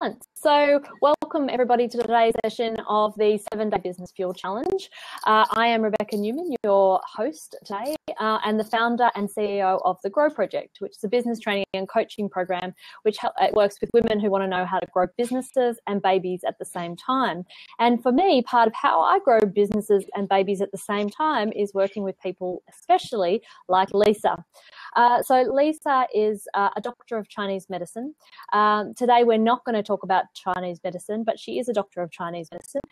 Excellent. So welcome everybody to today's session of the 7-Day Business Fuel Challenge. I am Rebecca Newman, your host today, and the founder and CEO of the Grow Project, which is a business training and coaching program which works with women who want to know how to grow businesses and babies at the same time. And for me, part of how I grow businesses and babies at the same time is working with people, especially like Lisa. So Lisa is a doctor of Chinese medicine. Today we're not going to talk about Chinese medicine, but she is a doctor of Chinese medicine.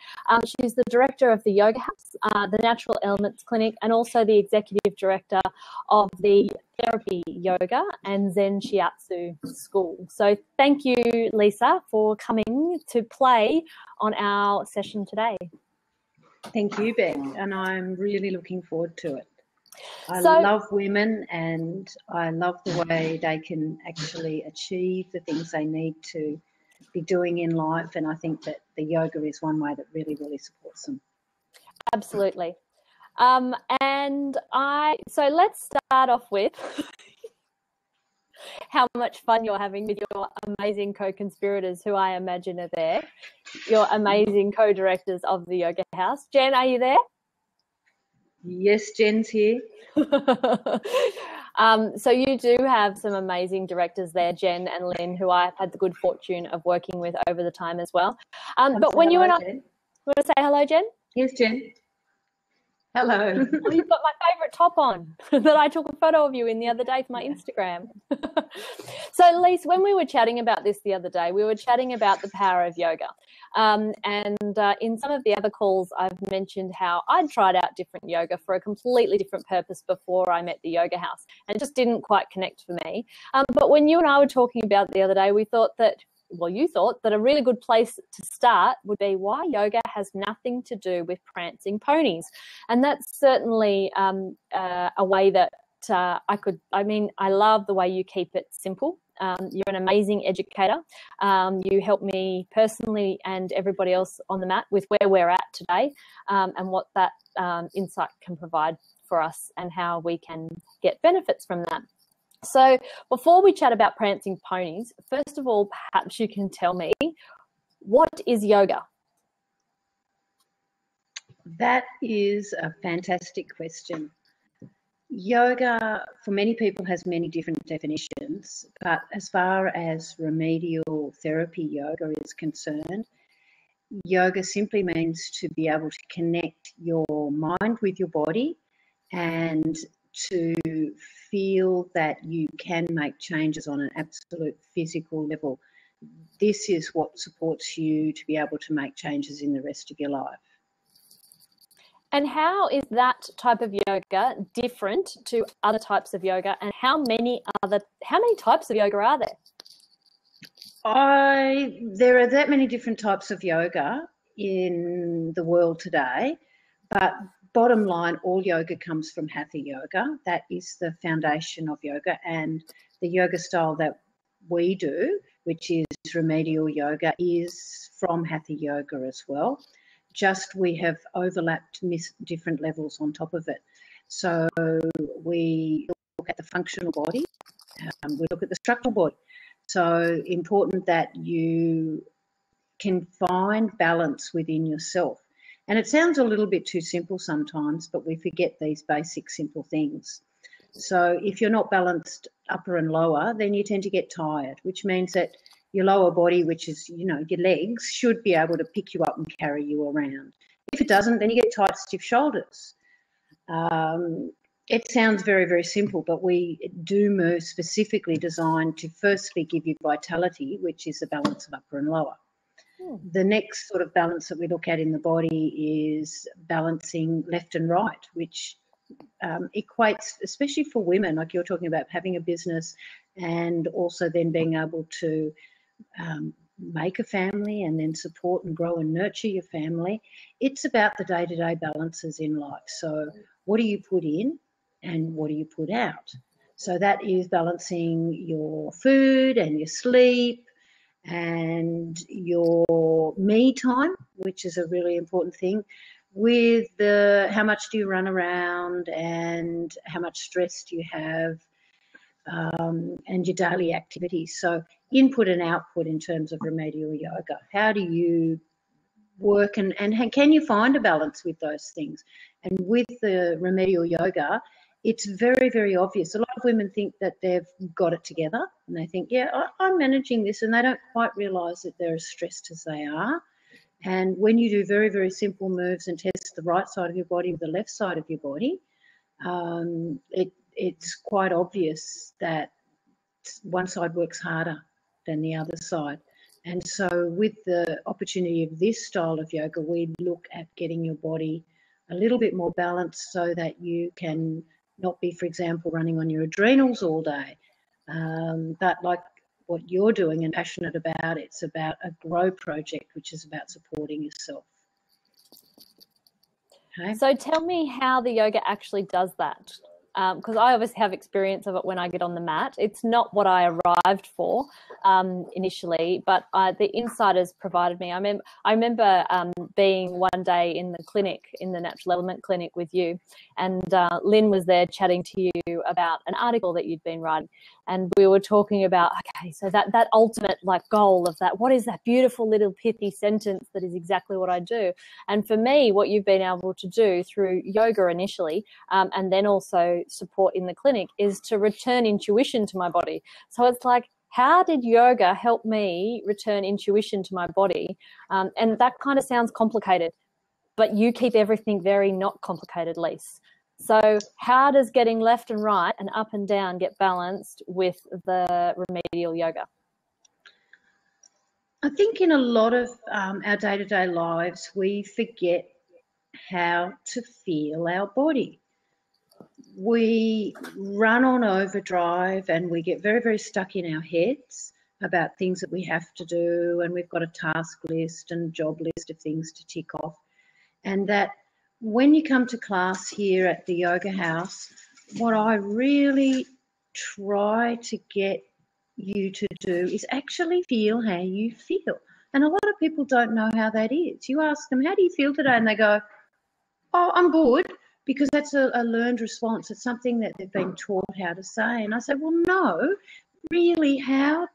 She's the director of the Yoga House, the Natural Elements Clinic, and also the executive director of the Therapy Yoga and Zen Shiatsu School. So thank you, Lisa, for coming to play on our session today. Thank you, Beck, and I'm really looking forward to it. I love women, and I love the way they can actually achieve the things they need to be doing in life, and I think that the yoga is one way that really, really supports them. Absolutely. So let's start off with how much fun you're having with your amazing co-conspirators who I imagine are there, your amazing co-directors of the Yoga House. Jen, are you there? Yes, Jen's here. So you do have some amazing directors there, Jen and Lynn, who I've had the good fortune of working with over the time as well. But when you and I, you want to say hello, Jen? Yes, Jen. Hello. Oh, you've got my favourite top on that I took a photo of you in the other day for my Instagram. So, Lise, when we were chatting about this the other day, we were chatting about the power of yoga. In some of the other calls, I've mentioned how I'd tried out different yoga for a completely different purpose before I met the Yoga House, and it just didn't quite connect for me. But when you and I were talking about it the other day, we thought that, well, you thought that a really good place to start would be why yoga has nothing to do with prancing ponies. And that's certainly a way that I love the way you keep it simple. You're an amazing educator. You help me personally and everybody else on the mat with where we're at today, and what that insight can provide for us and how we can get benefits from that. So before we chat about prancing ponies, first of all, perhaps you can tell me, what is yoga? That is a fantastic question. Yoga, for many people, has many different definitions, but as far as remedial therapy yoga is concerned, yoga simply means to be able to connect your mind with your body and to feel that you can make changes on an absolute physical level. This is what supports you to be able to make changes in the rest of your life. And how is that type of yoga different to other types of yoga, and how many types of yoga are there? There are that many different types of yoga in the world today, but bottom line, all yoga comes from Hatha yoga. That is the foundation of yoga, and the yoga style that we do, which is remedial yoga, is from Hatha yoga as well. Just we have overlapped different levels on top of it. So we look at the functional body, we look at the structural body. So important that you can find balance within yourself. And it sounds a little bit too simple sometimes, but we forget these basic simple things. So if you're not balanced upper and lower, then you tend to get tired, which means that your lower body, which is, your legs, should be able to pick you up and carry you around. If it doesn't, then you get tight, stiff shoulders. It sounds very, very simple, but we do move specifically designed to firstly give you vitality, which is the balance of upper and lower. The next sort of balance that we look at in the body is balancing left and right, which equates, especially for women, like you're talking about having a business and also then being able to make a family and then support and grow and nurture your family. It's about the day-to-day balances in life. So what do you put in and what do you put out? So that is balancing your food and your sleep and your me time, which is a really important thing, with how much do you run around and how much stress do you have. and your daily activities. So input and output in terms of remedial yoga. How do you work and can you find a balance with those things? And with the remedial yoga, it's very, very obvious. A lot of women think that they've got it together and they think, yeah, I'm managing this, and they don't quite realise that they're as stressed as they are. And when you do very, very simple moves and test the right side of your body with the left side of your body, it's quite obvious that one side works harder than the other side. And so with the opportunity of this style of yoga, we look at getting your body a little bit more balanced so that you can not be, for example, running on your adrenals all day. But like what you're doing and passionate about, it's about a grow project, which is about supporting yourself. Okay. So tell me how the yoga actually does that. Because I obviously have experience of it when I get on the mat. It's not what I arrived for initially, but the insiders provided me. I remember being one day in the clinic, in the Natural Element clinic with you, and Lynn was there chatting to you about an article that you'd been writing. And we were talking about, okay, so that ultimate like goal of that, what is that beautiful little pithy sentence that is exactly what I do? And for me, what you've been able to do through yoga initially, and then also support in the clinic, is to return intuition to my body. So it's like, how did yoga help me return intuition to my body? And that kind of sounds complicated, but you keep everything very not complicated, Lise. So how does getting left and right and up and down get balanced with the remedial yoga? I think in a lot of our day-to-day lives, we forget how to feel our body. We run on overdrive and we get very, very stuck in our heads about things that we have to do, and we've got a task list and job list of things to tick off. And that when you come to class here at the Yoga House, what I really try to get you to do is actually feel how you feel. And a lot of people don't know how that is. You ask them, how do you feel today? And they go, oh, I'm good, because that's a learned response. It's something that they've been taught how to say. And I say, well, no, really, how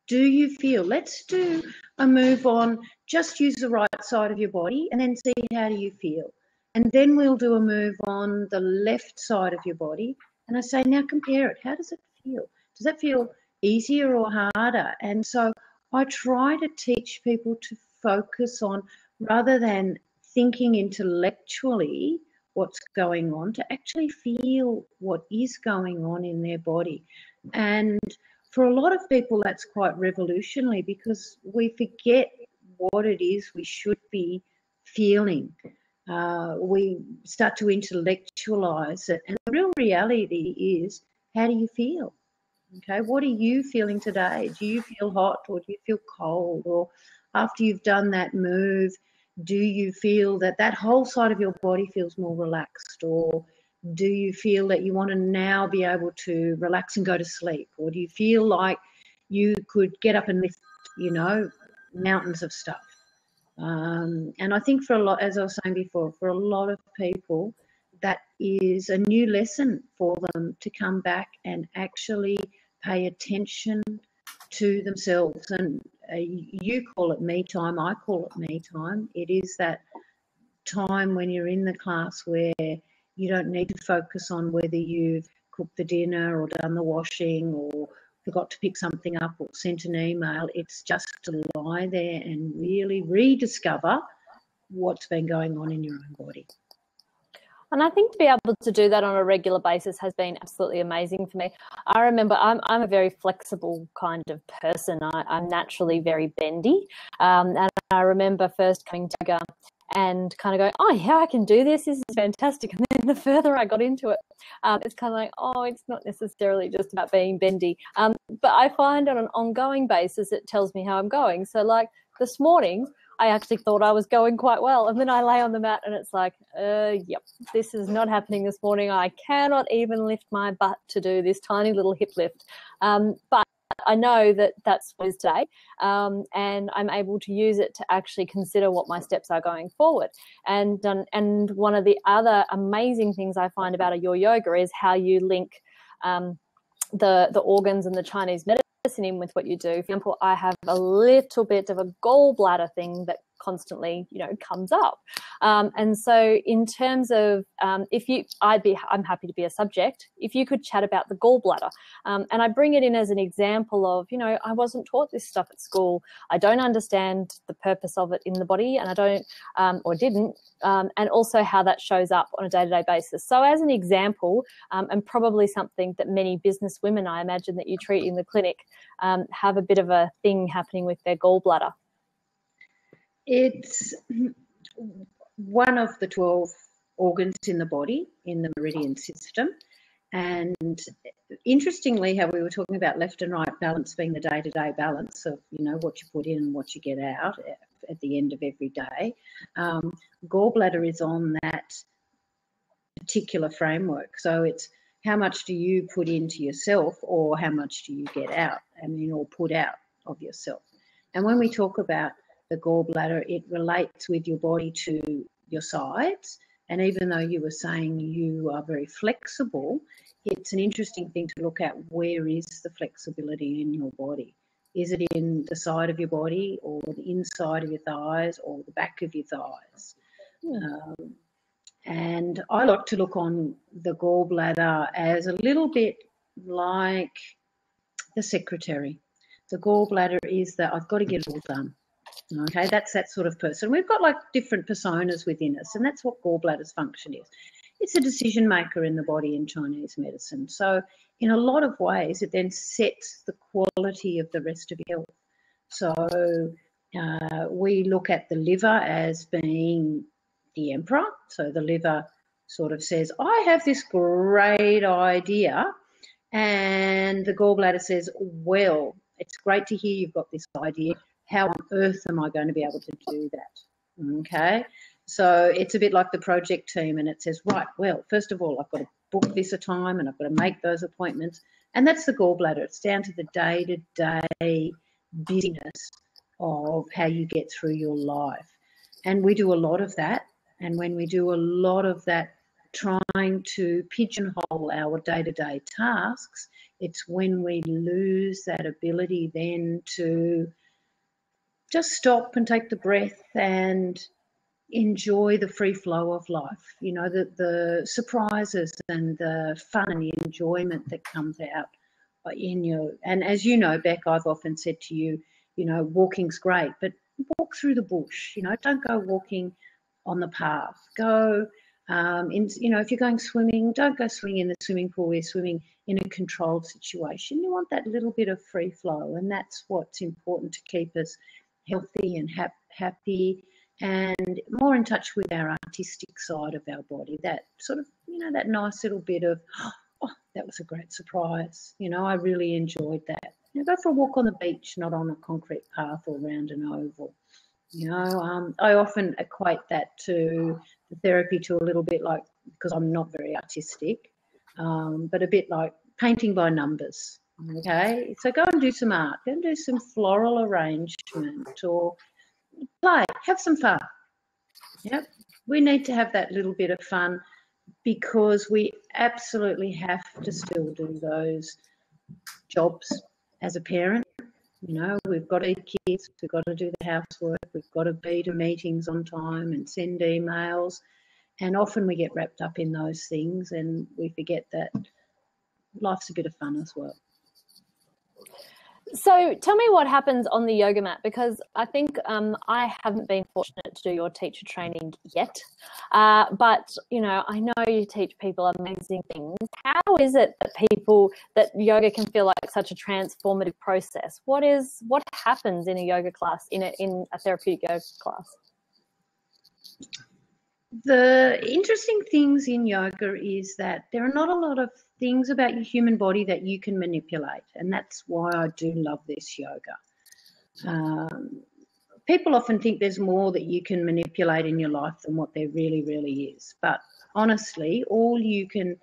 do you feel? Let's do a move on, just use the right side of your body and then see how do you feel. And then we'll do a move on the left side of your body. And I say, now compare it. How does it feel? Does that feel easier or harder? And so I try to teach people to focus on, rather than thinking intellectually what's going on, to actually feel what is going on in their body. And for a lot of people, that's quite revolutionary, because we forget what it is we should be feeling. We start to intellectualize it. And the real reality is, how do you feel? Okay, what are you feeling today? Do you feel hot, or do you feel cold? Or after you've done that move, do you feel that that whole side of your body feels more relaxed? Or do you feel that you want to now be able to relax and go to sleep? Or do you feel like you could get up and lift, mountains of stuff? And I think for a lot, as I was saying before, for a lot of people, that is a new lesson for them, to come back and actually pay attention to themselves. And you call it me time, I call it me time. It is that time when you're in the class where you don't need to focus on whether you've cooked the dinner or done the washing or forgot to pick something up or sent an email. It's just to lie there and really rediscover what's been going on in your own body. And I think to be able to do that on a regular basis has been absolutely amazing for me. I remember I'm a very flexible kind of person. I'm naturally very bendy. And I remember first coming to yoga and kind of going, oh, yeah, I can do this. This is fantastic. And then the further I got into it, it's kind of like, oh, it's not necessarily just about being bendy. But I find on an ongoing basis, it tells me how I'm going. So like this morning, I actually thought I was going quite well. And then I lay on the mat and it's like, yep, this is not happening this morning. I cannot even lift my butt to do this tiny little hip lift. But I know that that's what it is today, and I'm able to use it to actually consider what my steps are going forward. And one of the other amazing things I find about your yoga is how you link the organs and the Chinese medicine in with what you do. For example, I have a little bit of a gallbladder thing that constantly, comes up. And so in terms of I'm happy to be a subject if you could chat about the gallbladder. And I bring it in as an example of, I wasn't taught this stuff at school. I don't understand the purpose of it in the body, and I don't, or didn't, and also how that shows up on a day-to-day basis. So as an example, and probably something that many business women, I imagine, that you treat in the clinic, have a bit of a thing happening with their gallbladder. It's one of the 12 organs in the body, in the meridian system. And interestingly, how we were talking about left and right balance being the day-to-day balance of, what you put in and what you get out at the end of every day. Gallbladder is on that particular framework. So it's how much do you put into yourself, or how much do you get out, or put out of yourself. And when we talk about the gallbladder, it relates with your body to your sides. And even though you were saying you are very flexible, it's an interesting thing to look at. Where is the flexibility in your body? Is it in the side of your body, or the inside of your thighs, or the back of your thighs? And I like to look on the gallbladder as a little bit like the secretary. The gallbladder is that I've got to get it all done. Okay, that's that sort of person. We've got like different personas within us, and that's what gallbladder's function is. It's a decision maker in the body in Chinese medicine. So in a lot of ways, it then sets the quality of the rest of your health. So we look at the liver as being the emperor. So the liver sort of says, I have this great idea. And the gallbladder says, well, it's great to hear you've got this idea. How on earth am I going to be able to do that? Okay, so it's a bit like the project team, and it says, right, well, first of all, I've got to book this a time, and I've got to make those appointments, and that's the gallbladder. It's down to the day-to-day busyness of how you get through your life, and we do a lot of that. And when we do a lot of that, trying to pigeonhole our day-to-day tasks, it's when we lose that ability then to just stop and take the breath and enjoy the free flow of life, the surprises and the fun and the enjoyment that comes out in you. And as you know, Beck, I've often said to you, walking's great, but walk through the bush, don't go walking on the path. Go, if you're going swimming, don't go swimming in the swimming pool. We're swimming in a controlled situation. You want that little bit of free flow, and that's what's important to keep us healthy and happy and more in touch with our artistic side of our body. That sort of, that nice little bit of, oh, that was a great surprise. I really enjoyed that. Go for a walk on the beach, not on a concrete path or around an oval. I often equate that to the therapy to a little bit like, because I'm not very artistic, but a bit like painting by numbers. Okay, so go and do some art, go and do some floral arrangement, or play, have some fun. Yep, we need to have that little bit of fun, because we absolutely have to still do those jobs as a parent. We've got to eat kids, we've got to do the housework, we've got to be to meetings on time and send emails, and often we get wrapped up in those things and we forget that life's a bit of fun as well. So tell me what happens on the yoga mat, because I think I haven't been fortunate to do your teacher training yet, but I know you teach people amazing things. How is it that yoga can feel like such a transformative process? What happens in a yoga class, in a therapeutic yoga class? The interesting things in yoga is that there are not a lot of things about your human body that you can manipulate, and that's why I do love this yoga. People often think there's more that you can manipulate in your life than what there really, really is. But honestly, all you can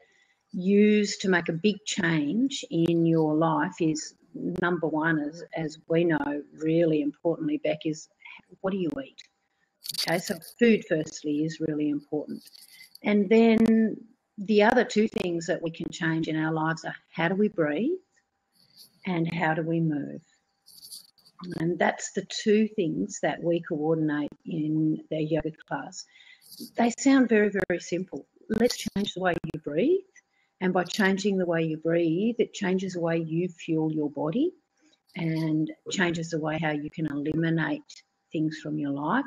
use to make a big change in your life is, number one, as we know, really importantly, Beck, is what do you eat? Okay, so food firstly is really important. And then the other two things that we can change in our lives are how do we breathe and how do we move. And that's the two things that we coordinate in the yoga class. They sound very, very simple. Let's change the way you breathe. And by changing the way you breathe, it changes the way you fuel your body and changes the way how you can eliminate things from your life,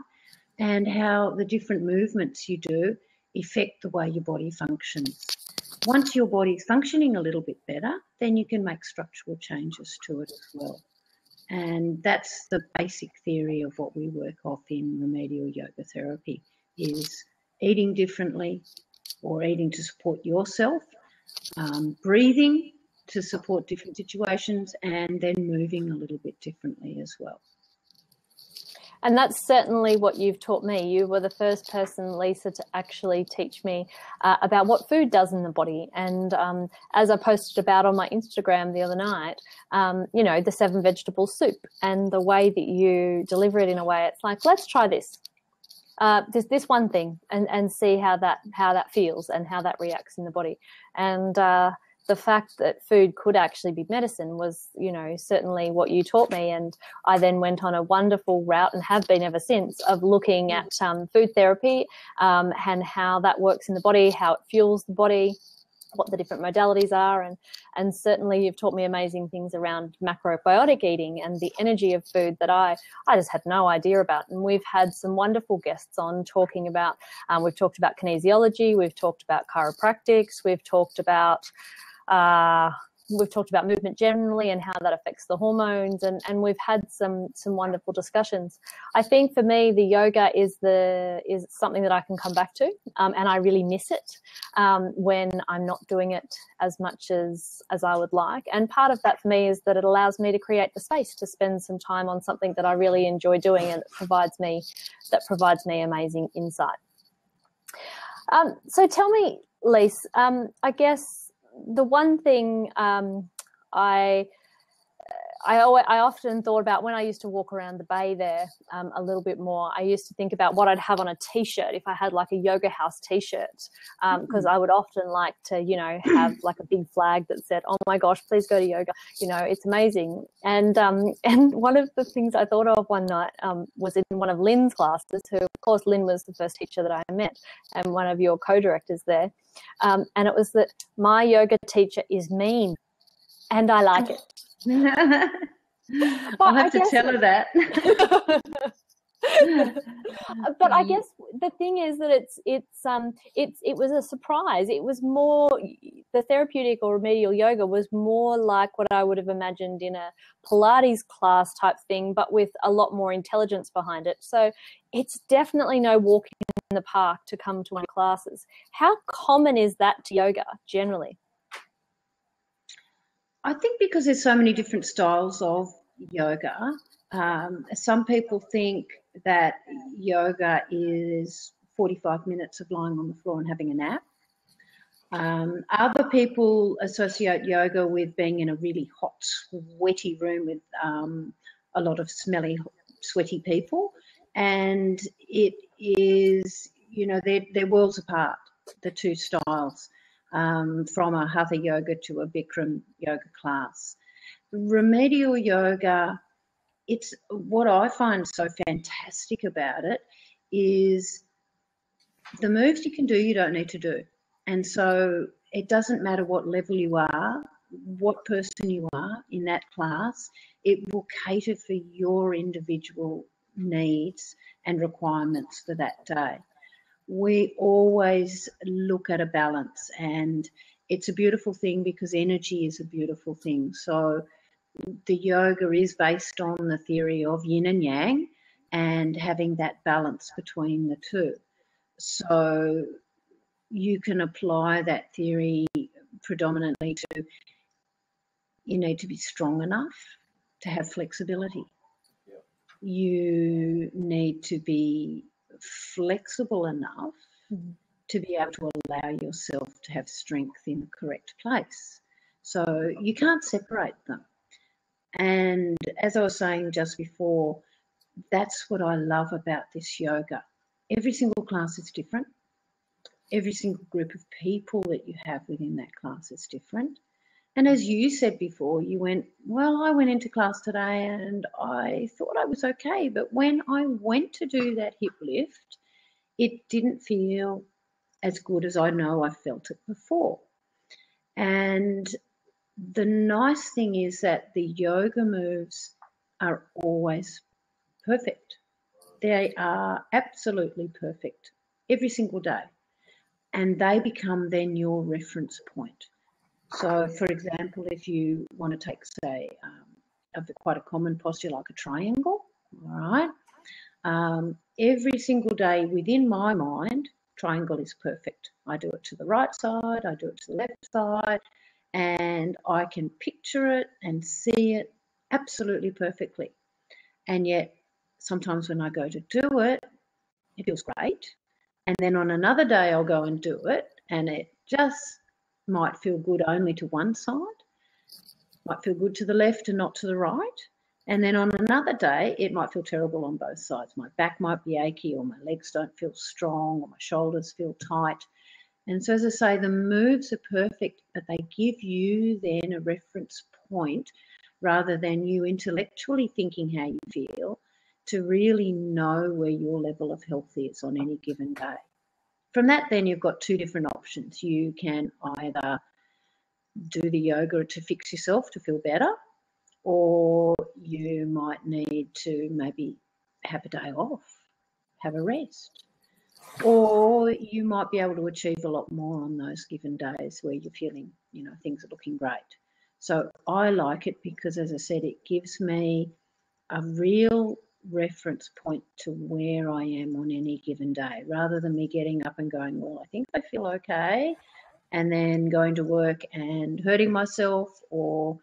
and how the different movements you do affect the way your body functions. Once your body's functioning a little bit better, then you can make structural changes to it as well. And that's the basic theory of what we work off in remedial yoga therapy, is eating differently or eating to support yourself, breathing to support different situations, and then moving a little bit differently as well. And that's certainly what you've taught me. You were the first person, Lisa, to actually teach me about what food does in the body. And as I posted about on my Instagram the other night, you know, the 7 vegetable soup and the way that you deliver it in a way, it's like, let's try this. This one thing and see how that feels and how that reacts in the body. And the fact that food could actually be medicine was, you know, certainly what you taught me. And I then went on a wonderful route, and have been ever since, of looking at food therapy and how that works in the body, how it fuels the body, what the different modalities are. And certainly you've taught me amazing things around macrobiotic eating and the energy of food that I just had no idea about. And we've had some wonderful guests on talking about, we've talked about kinesiology, we've talked about chiropractics, we've talked about movement generally and how that affects the hormones, and we've had some wonderful discussions. I think for me, the yoga is something that I can come back to, and I really miss it when I'm not doing it as much as I would like. And part of that for me is that it allows me to create the space to spend some time on something that I really enjoy doing, and that provides me amazing insight. So tell me, Lise, I guess the one thing I often thought about when I used to walk around the bay there a little bit more, I used to think about what I'd have on a T-shirt if I had like a yoga house T-shirt, because I would often like to, you know, have like a big flag that said, "Oh my gosh, please go to yoga." You know, it's amazing. And one of the things I thought of one night was in one of Lynn's classes, who, of course, Lynn was the first teacher that I met and one of your co-directors there. And it was that my yoga teacher is mean and I like it. I'll have to tell her that. But I guess the thing is that it was a surprise. It was more, the therapeutic or remedial yoga was more like what I would have imagined in a Pilates class type thing, but with a lot more intelligence behind it. So it's definitely no walking in the park to come to one classes. How common is that to yoga generally? I think because there's so many different styles of yoga, some people think that yoga is 45 minutes of lying on the floor and having a nap. Other people associate yoga with being in a really hot, sweaty room with a lot of smelly, sweaty people. And it is, you know, they're worlds apart, the two styles, from a Hatha yoga to a Bikram yoga class. Remedial yoga, it's what I find so fantastic about it is the moves you can do, you don't need to do. And so it doesn't matter what level you are, what person you are in that class, it will cater for your individual needs and requirements for that day. We always look at a balance, and it's a beautiful thing because energy is a beautiful thing. So the yoga is based on the theory of yin and yang and having that balance between the two. So you can apply that theory predominantly to, you need to be strong enough to have flexibility. Yep. You need to be flexible enough to be able to allow yourself to have strength in the correct place. So you can't separate them. And as I was saying just before, that's what I love about this yoga. Every single class is different. Every single group of people that you have within that class is different. And as you said before, you went, well, I went into class today and I thought I was okay, but when I went to do that hip lift, it didn't feel as good as I know I felt it before. And the nice thing is that the yoga moves are always perfect. They are absolutely perfect every single day. And they become then your reference point. So, for example, if you want to take, say, quite a common posture like a triangle, all right, every single day within my mind, triangle is perfect. I do it to the right side, I do it to the left side, and I can picture it and see it absolutely perfectly. And yet, sometimes when I go to do it, it feels great. And then on another day, I'll go and do it, and it just might feel good only to one side, might feel good to the left and not to the right. And then on another day, it might feel terrible on both sides. My back might be achy, or my legs don't feel strong, or my shoulders feel tight. And so, as I say, the moves are perfect, but they give you then a reference point rather than you intellectually thinking how you feel, to really know where your level of health is on any given day. From that, then you've got two different options. You can either do the yoga to fix yourself to feel better, or you might need to maybe have a day off, have a rest. Or you might be able to achieve a lot more on those given days where you're feeling, things are looking great. So I like it because, as I said, it gives me a real reference point to where I am on any given day, rather than me getting up and going, well, I think I feel okay, and then going to work and hurting myself, or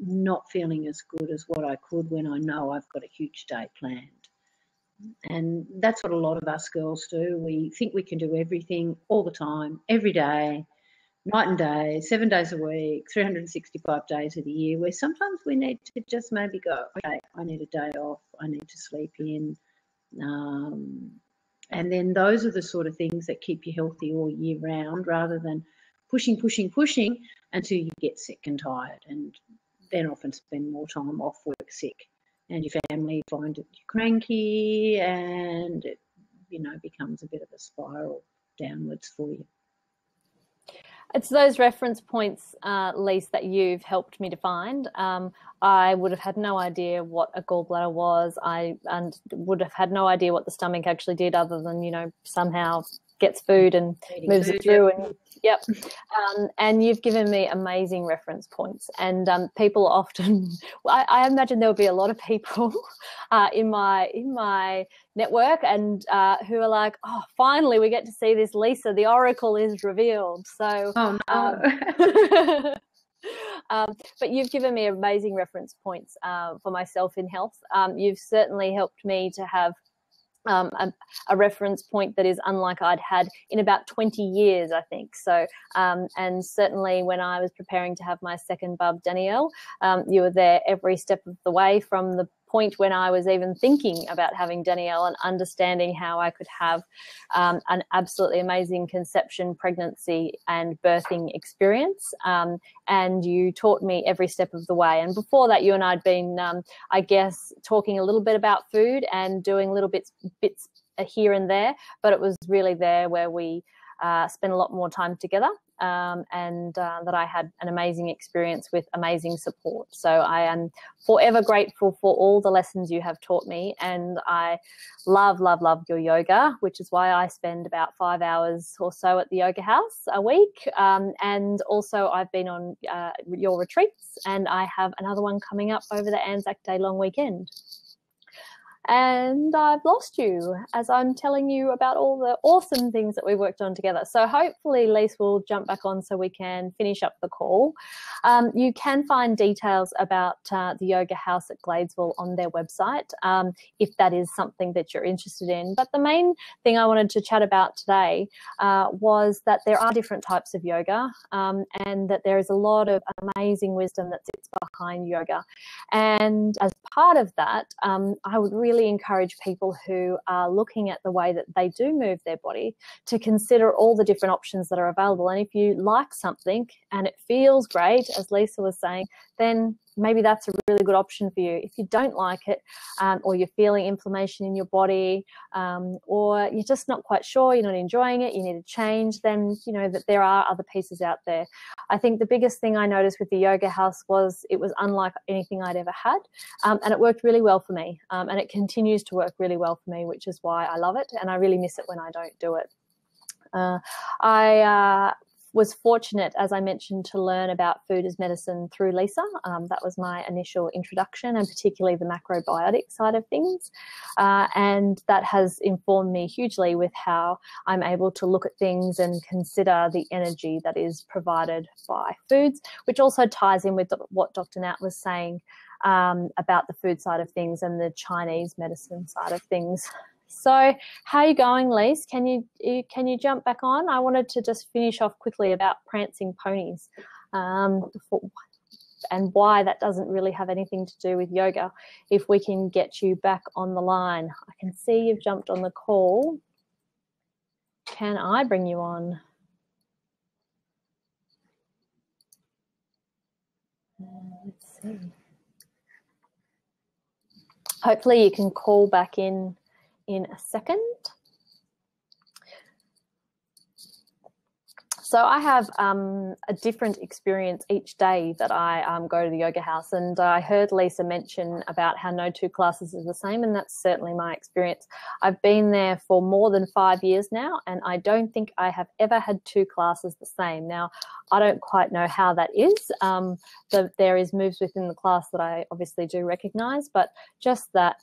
not feeling as good as what I could when I know I've got a huge day planned. And that's what a lot of us girls do. We think we can do everything all the time, every day, night and day, 7 days a week, 365 days of the year, where sometimes we need to just maybe go, okay, I need a day off, I need to sleep in. And then those are the sort of things that keep you healthy all year round, rather than pushing until you get sick and tired, and then often spend more time off work sick, and your family find it cranky, and it, becomes a bit of a spiral downwards for you. It's those reference points, Lise, that you've helped me to find. I would have had no idea what a gallbladder was. And would have had no idea what the stomach actually did, other than, somehow gets food and moves it through. And yep. And you've given me amazing reference points. And people often, I imagine there'll be a lot of people in my network and who are like, oh, finally we get to see this Lisa, the oracle is revealed. So oh no. But you've given me amazing reference points for myself in health. You've certainly helped me to have a reference point that is unlike I'd had in about 20 years, I think. So, and certainly when I was preparing to have my second bub, Danielle, you were there every step of the way, from the point when I was even thinking about having Danielle and understanding how I could have an absolutely amazing conception, pregnancy and birthing experience. And you taught me every step of the way. And before that, you and I had been, I guess, talking a little bit about food and doing little bits here and there, but it was really there where we spent a lot more time together. And that I had an amazing experience with amazing support. So I am forever grateful for all the lessons you have taught me, and I love your yoga, which is why I spend about 5 hours or so at the yoga house a week. And also I've been on your retreats, and I have another one coming up over the Anzac Day long weekend. And I've lost you as I'm telling you about all the awesome things that we worked on together. So hopefully Lise will jump back on so we can finish up the call. You can find details about the yoga house at Gladesville on their website if that is something that you're interested in. But the main thing I wanted to chat about today was that there are different types of yoga, and that there is a lot of amazing wisdom that sits behind yoga. And as part of that, I would really really encourage people who are looking at the way that they do move their body to consider all the different options that are available. And if you like something and it feels great, as Lisa was saying, then maybe that's a really good option for you. If you don't like it, or you're feeling inflammation in your body, or you're just not quite sure, you're not enjoying it, you need to change, then you know that there are other pieces out there. I think the biggest thing I noticed with the yoga house was it was unlike anything I'd ever had, and it worked really well for me, and it continues to work really well for me, which is why I love it, and I really miss it when I don't do it. I was fortunate, as I mentioned, to learn about food as medicine through Lisa. That was my initial introduction, and particularly the macrobiotic side of things. And that has informed me hugely with how I'm able to look at things and consider the energy that is provided by foods, which also ties in with what Dr. Nat was saying about the food side of things and the Chinese medicine side of things. So how are you going, Lise? Can you jump back on? I wanted to just finish off quickly about prancing ponies, and why that doesn't really have anything to do with yoga. If we can get you back on the line. I can see you've jumped on the call. Can I bring you on? Let's see. Hopefully you can call back in a second. So I have a different experience each day that I go to the yoga house, and I heard Lisa mention about how no two classes are the same, and that's certainly my experience. I've been there for more than 5 years now, and I don't think I have ever had two classes the same. Now, I don't quite know how that is. There is moves within the class that I obviously do recognise, but just that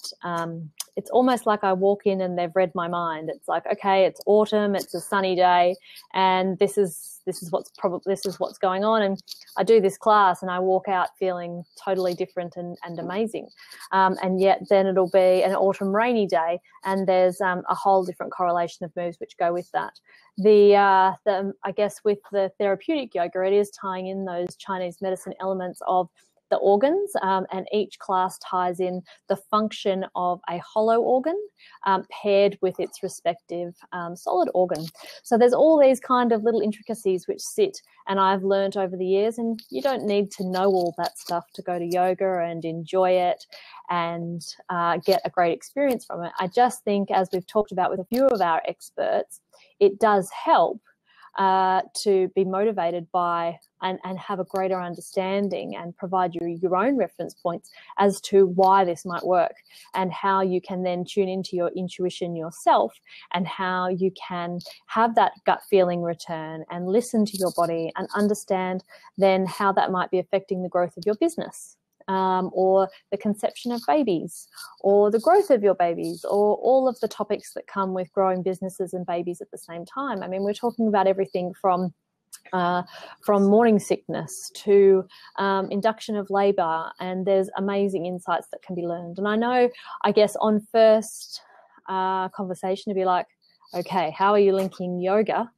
it's almost like I walk in and they've read my mind. It's like, okay, it's autumn, it's a sunny day, and this is what's going on, and I do this class and I walk out feeling totally different and amazing. And yet then it'll be an autumn rainy day, and there's a whole different correlation of moves which go with that. I guess with the therapeutic yoga, it is tying in those Chinese medicine elements of the organs, and each class ties in the function of a hollow organ paired with its respective solid organ. So there's all these kind of little intricacies which sit, and I've learned over the years, and you don't need to know all that stuff to go to yoga and enjoy it and get a great experience from it. I just think, as we've talked about with a few of our experts, it does help to be motivated by and have a greater understanding and provide you your own reference points as to why this might work, and how you can then tune into your intuition yourself, and how you can have that gut feeling return and listen to your body and understand then how that might be affecting the growth of your business. Or the conception of babies, or the growth of your babies, or all of the topics that come with growing businesses and babies at the same time. I mean, we're talking about everything from morning sickness to induction of labour, and there's amazing insights that can be learned. And I know, I guess, on first conversation to be like, okay, how are you linking yoga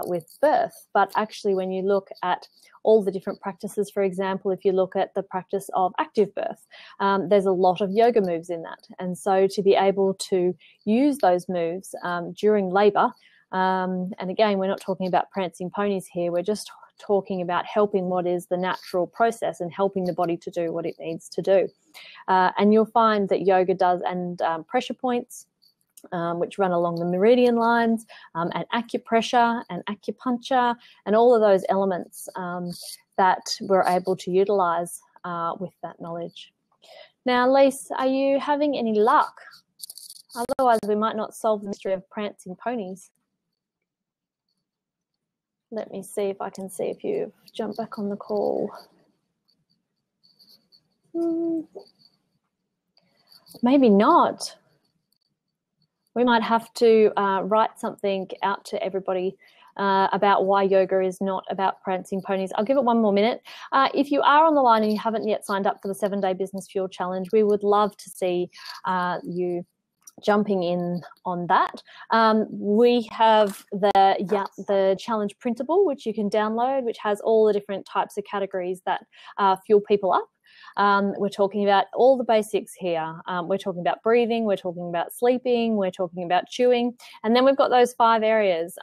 with birth? But actually, when you look at all the different practices, for example, if you look at the practice of active birth, there's a lot of yoga moves in that. And so to be able to use those moves during labour, and again, we're not talking about prancing ponies here, we're just talking about helping what is the natural process and helping the body to do what it needs to do. And you'll find that yoga does, and pressure points, which run along the meridian lines, and acupressure and acupuncture, and all of those elements that we're able to utilise with that knowledge. Now, Lise, are you having any luck? Otherwise, we might not solve the mystery of prancing ponies. Let me see if I can see if you've jumped back on the call. Maybe not. We might have to write something out to everybody about why yoga is not about prancing ponies. I'll give it one more minute. If you are on the line and you haven't yet signed up for the 7-day Business Fuel Challenge, we would love to see you jumping in on that. We have the challenge printable, which you can download, which has all the different types of categories that fuel people up. We're talking about all the basics here. We're talking about breathing, we're talking about sleeping, we're talking about chewing, and then we've got those 5 areas.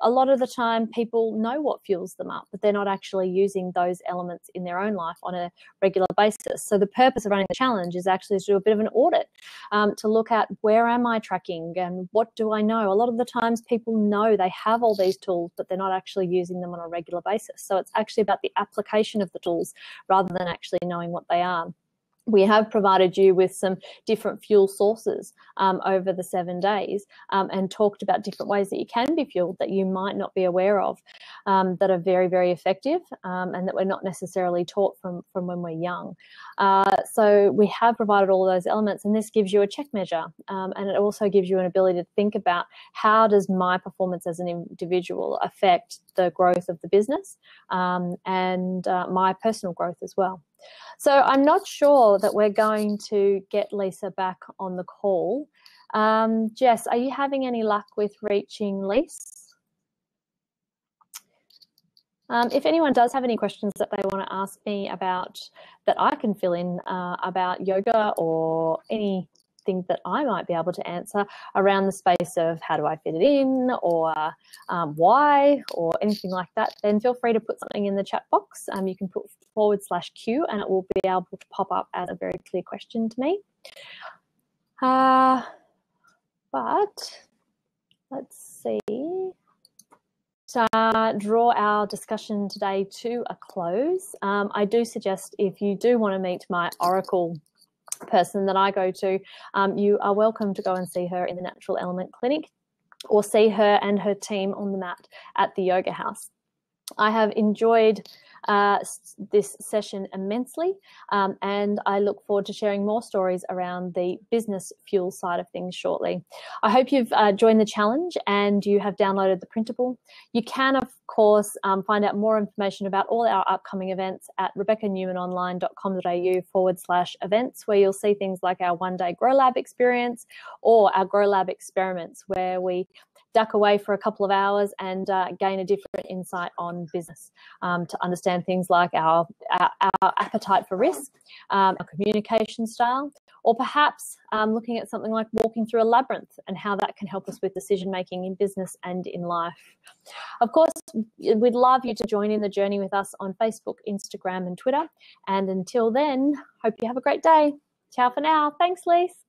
A lot of the time people know what fuels them up, but they're not actually using those elements in their own life on a regular basis. So the purpose of running the challenge is actually to do a bit of an audit, to look at where am I tracking and what do I know. A lot of the times people know they have all these tools, but they're not actually using them on a regular basis. So it's actually about the application of the tools rather than actually knowing what they are. We have provided you with some different fuel sources over the 7 days, and talked about different ways that you can be fueled that you might not be aware of, that are very, very effective, and that we're not necessarily taught from when we're young. So we have provided all those elements, and this gives you a check measure, and it also gives you an ability to think about how does my performance as an individual affect the growth of the business, and my personal growth as well. So I'm not sure that we're going to get Lisa back on the call. Jess, are you having any luck with reaching Lisa? If anyone does have any questions that they want to ask me about that I can fill in about yoga or anything that I might be able to answer around the space of how do I fit it in, or why, or anything like that, then feel free to put something in the chat box. You can put /Q and it will be able to pop up as a very clear question to me. But let's see. To draw our discussion today to a close, I do suggest if you do want to meet my Oracle person that I go to, you are welcome to go and see her in the Natural Element Clinic, or see her and her team on the mat at the Yoga House. I have enjoyed this session immensely, and I look forward to sharing more stories around the business fuel side of things shortly. I hope you've joined the challenge and you have downloaded the printable. You can, of course, find out more information about all our upcoming events at rebeccanewmanonline.com.au/events, where you'll see things like our one-day Grow Lab experience or our Grow Lab experiments, where we duck away for a couple of hours and gain a different insight on business, to understand things like our appetite for risk, our communication style, or perhaps looking at something like walking through a labyrinth and how that can help us with decision making in business and in life. Of course, we'd love you to join in the journey with us on Facebook, Instagram and Twitter. And until then, hope you have a great day. Ciao for now. Thanks, Lise.